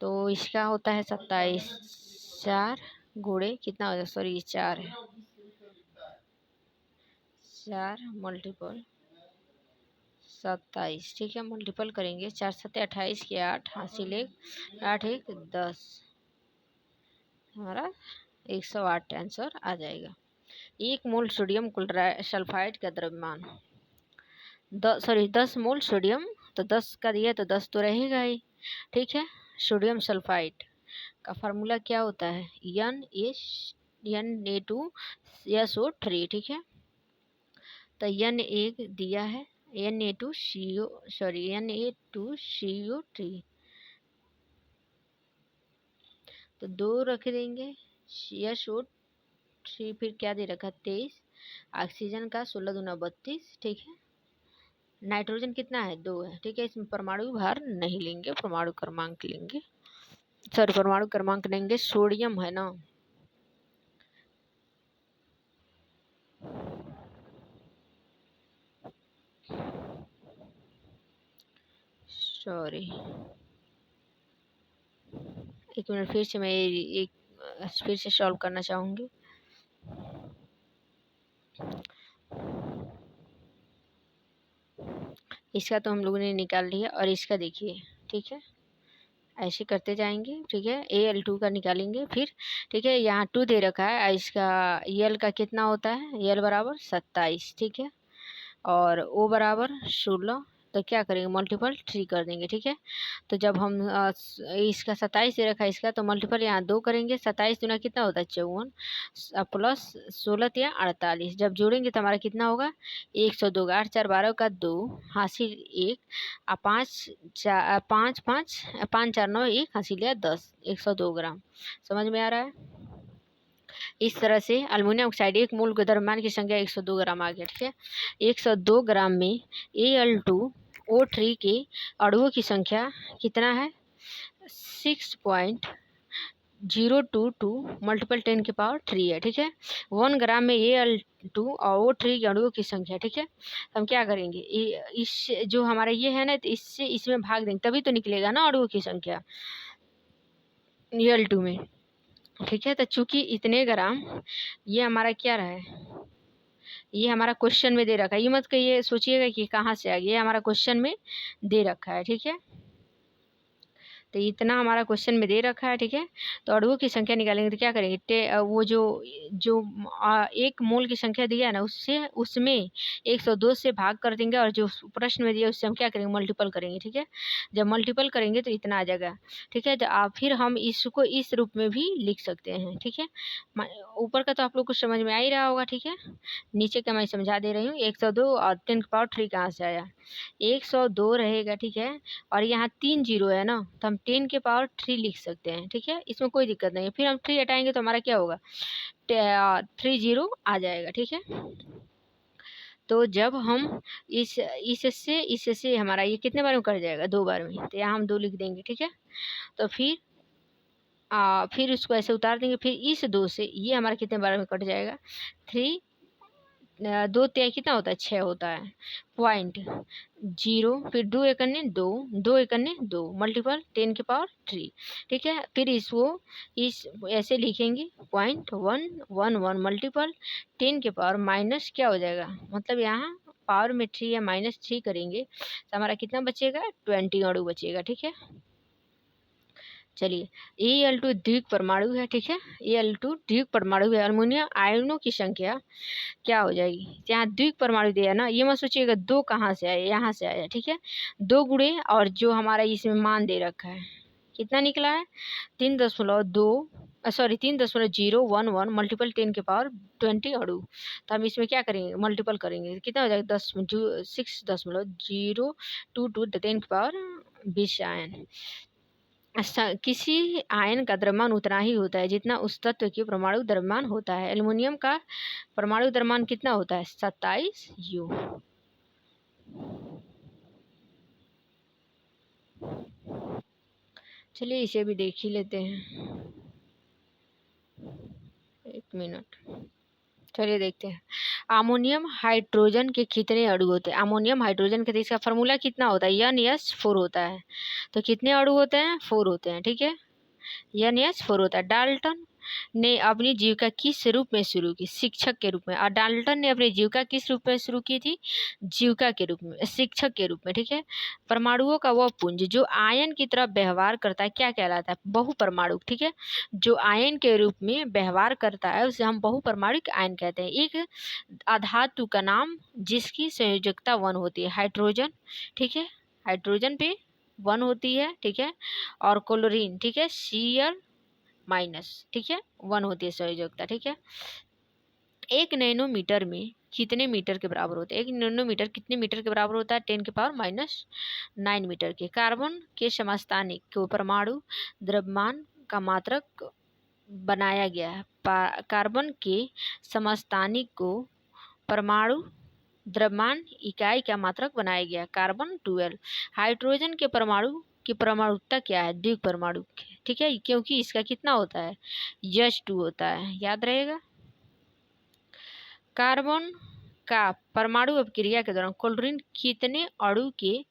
तो इसका होता है 27, 4 गुणे कितना हो जाएगा, सॉरी ये 4 है, 4 मल्टीपल 27, ठीक है। मल्टीपल करेंगे, 4 7 28 के 8 हासिल 1 8 1 10, हमारा 108 आंसर आ जाएगा। 1 मोल सोडियम सल्फाइड का द्रव्यमान 10 मोल सोडियम, तो 10 का दिया तो 10 तो रहेगा ही, ठीक है। सोडियम सल्फाइड का फार्मूला क्या होता है, Na2SO3, ठीक है। तो Na दिया है, Na2CO3, तो 2 रख देंगे, SO3 फिर क्या दे रखा 23, ऑक्सीजन का 16 दूना 32, ठीक है। नाइट्रोजन कितना है 2 है, ठीक है। इसमें परमाणु भार नहीं लेंगे, परमाणु क्रमांक लेंगे, सॉरी परमाणु क्रमांक लेंगे, सोडियम है ना, सॉरी एक मिनट, फिर से मैं एक फिर से सॉल्व करना चाहूँगी। इसका तो हम लोगों ने निकाल लिया, और इसका देखिए, ठीक है, ऐसे करते जाएंगे, ठीक है। Al2 का निकालेंगे फिर, ठीक है। यहाँ 2 दे रखा है, इसका L का कितना होता है, L बराबर 27, ठीक है, और O बराबर 16, तो क्या करेंगे, मल्टीपल 3 कर देंगे। ठीक है, तो जब हम इसका 27 दे रखा है इसका, तो मल्टीपल यहाँ 2 करेंगे। 27 दूना कितना होता है 54 प्लस 16 या 48। जब जोड़ेंगे तो हमारा कितना होगा 102। 8 4 12 का 2 हासिल 1 5 5 5 5 4 9 1 हासिल 10 102 ग्राम। समझ में आ रहा है। इस तरह से अल्मीनियम ऑक्साइड एक मोल के द्रव्यमान की संख्या 102 ग्राम आ गया। ठीक है, 102 ग्राम में Al2O3 के अणुओं की संख्या कितना है 6.022 मल्टीपल 10 की पावर 3 है। ठीक है, 1 ग्राम में Al2 और O3 के अणुओं की संख्या। ठीक है, तो हम क्या करेंगे, इस जो हमारा ये है ना, तो इससे इसमें भाग देंगे तभी तो निकलेगा ना अणुओं की संख्या Al2 में। ठीक है, तो चूंकि इतने ग्राम ये हमारा क्या रहा है, ये हमारा क्वेश्चन में दे रखा है। ये मत कहिए सोचिएगा कि कहाँ से आ गया, ये हमारा क्वेश्चन में दे रखा है। ठीक है, तो इतना हमारा क्वेश्चन में दे रखा है। ठीक है, तो अणुओं की संख्या निकालेंगे तो क्या करेंगे, वो जो जो एक मोल की संख्या दिया है ना, उससे उसमें 102 से भाग कर देंगे, और जो प्रश्न में दिया उससे हम क्या करेंगे, मल्टीपल करेंगे। ठीक है, जब मल्टीपल करेंगे तो इतना आ जाएगा। ठीक है, तो आप फिर हम इसको इस रूप में भी लिख सकते हैं। ठीक है, ऊपर का तो आप लोग को समझ में आ ही रहा होगा। ठीक है, नीचे का मैं समझा दे रही हूँ। 102 और 10 की पावर 3 कहाँ से आया, 102 रहेगा। ठीक है, और यहाँ 3 जीरो है ना, तो हम 10 के पावर 3 लिख सकते हैं। ठीक है, इसमें कोई दिक्कत नहीं है। फिर हम 3 हटाएंगे तो हमारा क्या होगा 30 आ जाएगा। ठीक है, तो जब हम इससे हमारा ये कितने बार में कट जाएगा, 2 बार में, तो यहाँ हम 2 लिख देंगे। ठीक है, तो फिर उसको ऐसे उतार देंगे। फिर इस 2 से ये हमारा कितने बार में कट जाएगा 3 2 तय कितना होता है 6 होता है 0. फिर 2 एकन्ने 2 2 एकन्ने 2 मल्टीपल 10 के पावर 3। ठीक है, फिर इसको इस ऐसे लिखेंगे 0.111 मल्टीपल 10 के पावर माइनस क्या हो जाएगा, मतलब यहाँ पावर में 3 या -3 करेंगे तो हमारा कितना बचेगा 20 अणु बचेगा। ठीक है, चलिए Al2 द्विक परमाणु है। ठीक है, Al2 द्विक परमाणु है। अल्मीनियम आयनों की संख्या क्या हो जाएगी, यहाँ द्विक परमाणु दिया ना, ये मत सोचिएगा 2 कहाँ से आया, यहाँ से आया। ठीक है, 2 गुणे और जो हमारा इसमें मान दे रखा है कितना निकला है 3.011 मल्टीपल 10 के पावर 20 अणु। तो हम इसमें क्या करेंगे, मल्टीपल करेंगे, कितना हो जाएगा 6.022 10 के पावर 20 आयन। किसी आयन का द्रव्यमान उतना ही होता है जितना उस तत्व की परमाणु द्रव्यमान होता है। एल्युमिनियम का परमाणु द्रव्यमान कितना होता है 27 U। चलिए इसे भी देख ही लेते हैं, 1 मिनट। चलिए देखते हैं, अमोनियम हाइड्रोजन के कितने अणु होते हैं। अमोनियम हाइड्रोजन के इसका फार्मूला कितना होता है, NH4 होता है। तो कितने अणु होते हैं 4 होते हैं। ठीक है, NH4 होता है। डाल्टन ने अपनी जीविका किस रूप में शुरू की, शिक्षक के रूप में। और डाल्टन ने अपनी जीविका किस रूप में शुरू की थी, जीविका के रूप में, शिक्षक के रूप में। ठीक है, परमाणुओं का वह पुंज जो आयन की तरह व्यवहार करता है क्या कहलाता है, बहुपरमाणु। ठीक है, जो आयन के रूप में व्यवहार करता है उसे हम बहुपरमाणुक आयन कहते हैं। एक अधातु का नाम जिसकी संयोजकता 1 होती है, हाइड्रोजन। ठीक है, हाइड्रोजन पे 1 होती है। ठीक है, और क्लोरीन ठीक है Cl-। ठीक है, 1 होती है संयोजकता। ठीक है, 1 नैनोमीटर में कितने मीटर के बराबर होते हैं, 1 नैनोमीटर कितने मीटर के बराबर होता है 10 के पावर -9 मीटर के। कार्बन के समस्थानिक को परमाणु द्रव्यमान का मात्रक बनाया गया है। कार्बन के समस्थानिक को परमाणु द्रव्यमान इकाई का मात्रक बनाया गया, कार्बन 12। हाइड्रोजन के परमाणु की परमाणुकता क्या है, द्विक परमाणु। ठीक है, क्योंकि इसका कितना होता है H2 होता है, याद रहेगा। कार्बन का परमाणु अपक्रिया के दौरान क्लोरीन कितने अणु के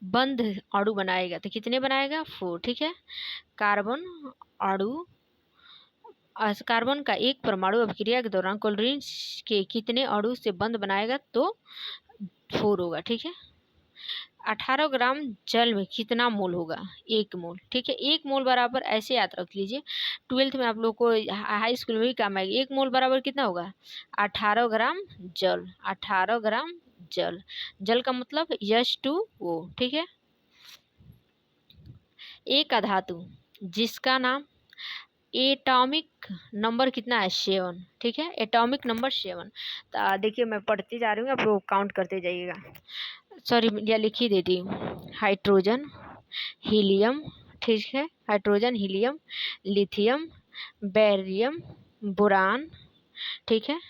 बंध अणु बनाएगा, तो कितने बनाएगा 4। ठीक है, कार्बन अणु कार्बन का एक परमाणु अभिक्रिया के दौरान क्लोरीन के कितने अणु से बंध बनाएगा, तो 4 होगा। ठीक है, 18 ग्राम जल में कितना मोल होगा, 1 मोल। ठीक है, 1 मोल बराबर ऐसे याद रख लीजिए, 12th में आप लोग को हाई स्कूल में भी काम आएगी। 1 मोल बराबर कितना होगा 18 ग्राम जल, 18 ग्राम जल। जल का मतलब H2O, ठीक है। एक अधातु जिसका नाम एटॉमिक नंबर कितना है 7, ठीक है, एटॉमिक नंबर 7। तो देखिए मैं पढ़ती जा रही हूँ, आप लोग काउंट करते जाइएगा। सॉरी, या लिख ही देती हूँ। हाइड्रोजन, हीलियम, ठीक है, hydrogen, helium, lithium, barium, boron, ठीक है,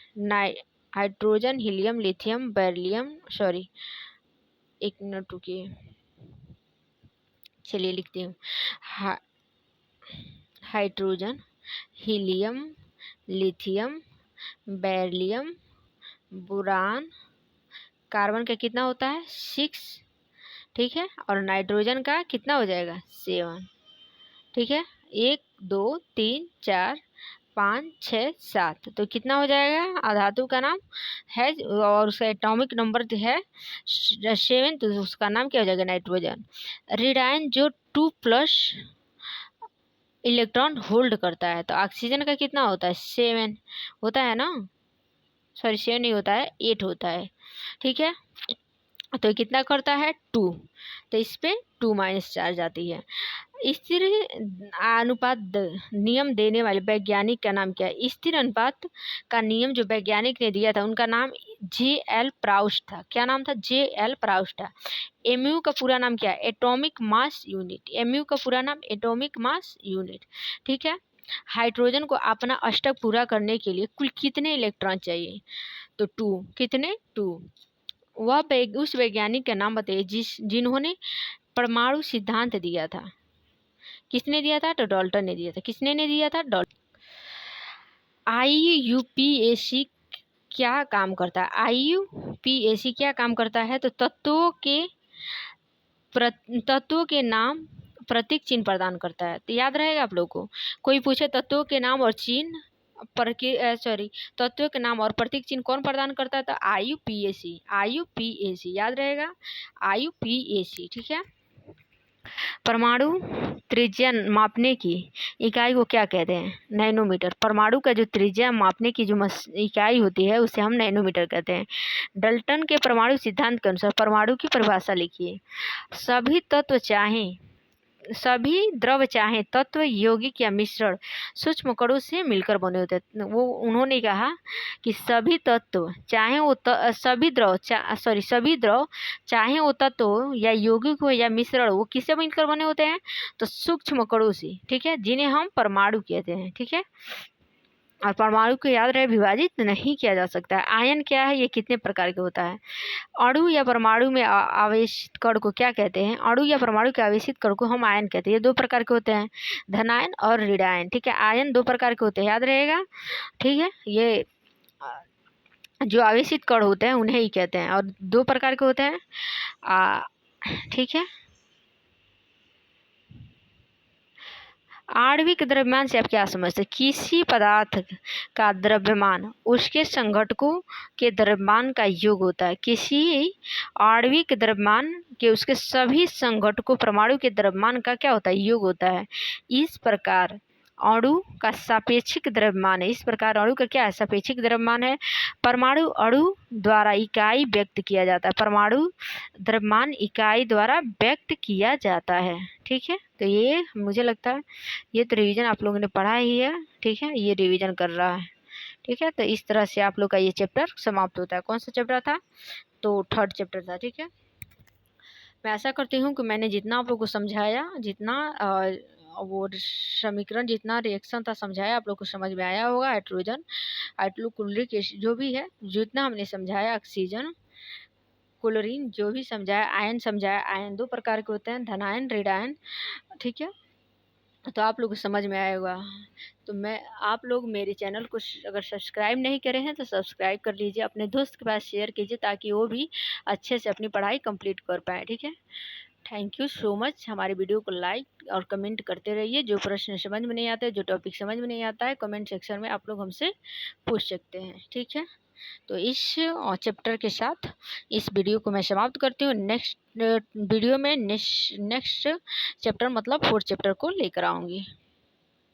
hydrogen, helium, lithium, beryllium, sorry एक मिनट रुकिए, चलिए लिखती हूँ। Hydrogen, helium, lithium, beryllium, boron, carbon का कितना होता है 6, ठीक है, और नाइट्रोजन का कितना हो जाएगा 7, ठीक है। 1 2 3 4 5 6 7, तो कितना हो जाएगा, अधातु का नाम है और उसका एटॉमिक नंबर है 7, तो उसका नाम क्या हो जाएगा नाइट्रोजन। रेडायन जो 2+ इलेक्ट्रॉन होल्ड करता है, तो ऑक्सीजन का कितना होता है 7 होता है ना, सॉरी 7 नहीं होता है, 8 होता है, ठीक है। तो कितना करता है 2, तो इस पे 2 - चार्ज आती है। स्थिर अनुपात नियम देने वाले वैज्ञानिक का नाम क्या है। स्थिर अनुपात का नियम जो वैज्ञानिक ने दिया था उनका नाम J.L. प्राउस्ट था। क्या नाम था, J.L. प्राउस्ट था। एमयू का पूरा नाम क्या है, एटॉमिक मास यूनिट। एमयू का पूरा नाम एटॉमिक मास यूनिट, ठीक है। हाइड्रोजन को अपना अष्टक पूरा करने के लिए कुल कितने इलेक्ट्रॉन चाहिए, तो 2, कितने 2। वह उस वैज्ञानिक का नाम बताइए जिन्होंने परमाणु सिद्धांत दिया था। किसने दिया था, तो डाल्टन ने दिया था। किसने ने दिया था, डाल्टन। IUPAC क्या काम करता है, IUPAC क्या काम करता है, तो तत्वों के नाम प्रतीक चिन्ह प्रदान करता है। तो याद रहेगा आप लोग को, कोई पूछे तत्वों के नाम और चिन्ह तत्वों के नाम और प्रतीक चिन्ह कौन प्रदान करता है, तो IUPAC याद रहेगा, IUPAC, ठीक है। परमाणु त्रिज्या मापने की इकाई को क्या कहते हैं, नैनोमीटर। परमाणु का जो त्रिज्या मापने की जो इकाई होती है उसे हम नैनोमीटर कहते हैं। डाल्टन के परमाणु सिद्धांत के अनुसार परमाणु की परिभाषा लिखिए। सभी द्रव चाहे तत्व, यौगिक या मिश्रण सूक्ष्म कणों से मिलकर बने होते हैं। वो उन्होंने कहा कि सभी तत्व चाहे वो सभी द्रव चाहे वो तत्व हो या यौगिक हो या मिश्रण वो किससे मिलकर बने होते हैं, तो सूक्ष्म कणों से, ठीक है, जिन्हें हम परमाणु कहते हैं, ठीक है। और परमाणु को याद रहे विभाजित नहीं किया जा सकता है। आयन क्या है, ये कितने प्रकार के होता है। अणु या परमाणु में आवेशित कण को क्या कहते हैं, अणु या परमाणु के आवेशित कण को हम आयन कहते हैं। ये 2 प्रकार के होते हैं, धनायन और ऋणायन, ठीक है। आयन 2 प्रकार के होते हैं, याद रहेगा, ठीक है। ये जो आवेशित कण होते हैं उन्हें ही कहते हैं, और 2 प्रकार के होते हैं, ठीक है। आणविक द्रव्यमान से आप क्या समझते हैं, किसी पदार्थ का द्रव्यमान उसके संघटकों के द्रव्यमान का योग होता है। किसी आणविक द्रव्यमान के उसके सभी संघटकों परमाणु के द्रव्यमान का क्या होता है, योग होता है। इस प्रकार अणु का सापेक्षिक द्रव्यमान है। इस प्रकार अणु का क्या है, सापेक्षिक द्रव्यमान है। परमाणु अणु द्वारा इकाई व्यक्त किया जाता है। परमाणु द्रव्यमान इकाई द्वारा व्यक्त किया जाता है, ठीक है। तो ये मुझे लगता है ये तो रिवीजन आप लोगों ने पढ़ा ही है, ठीक है, ये रिवीजन कर रहा है, ठीक है। तो इस तरह से आप लोग का ये चैप्टर समाप्त होता है। कौन सा चैप्टर था, तो 3rd चैप्टर था, ठीक है। मैं आशा करती हूँ कि मैंने जितना आप लोग को समझाया, जितना वो समीकरण, जितना रिएक्शन था समझाया, आप लोग को समझ में आया होगा। हाइड्रोजन, हाइड्रोक्लोरिक एसिड जो भी है, जितना हमने समझाया, ऑक्सीजन, क्लोरीन जो भी समझाया, आयन समझाया। आयन 2 प्रकार के होते हैं, धनायन, ऋणायन, ठीक है। तो आप लोग को समझ में आएगा। तो मैं आप लोग मेरे चैनल को अगर सब्सक्राइब नहीं करे हैं तो सब्सक्राइब कर लीजिए, अपने दोस्त के पास शेयर कीजिए ताकि वो भी अच्छे से अपनी पढ़ाई कंप्लीट कर पाए, ठीक है। Thank you so much. हमारे वीडियो को लाइक और कमेंट करते रहिए। जो प्रश्न समझ में नहीं आता है, जो टॉपिक समझ में नहीं आता है, कमेंट सेक्शन में आप लोग हमसे पूछ सकते हैं, ठीक है। तो इस चैप्टर के साथ इस वीडियो को मैं समाप्त करती हूँ। नेक्स्ट वीडियो में नेक्स्ट चैप्टर मतलब 4th चैप्टर को लेकर आऊँगी।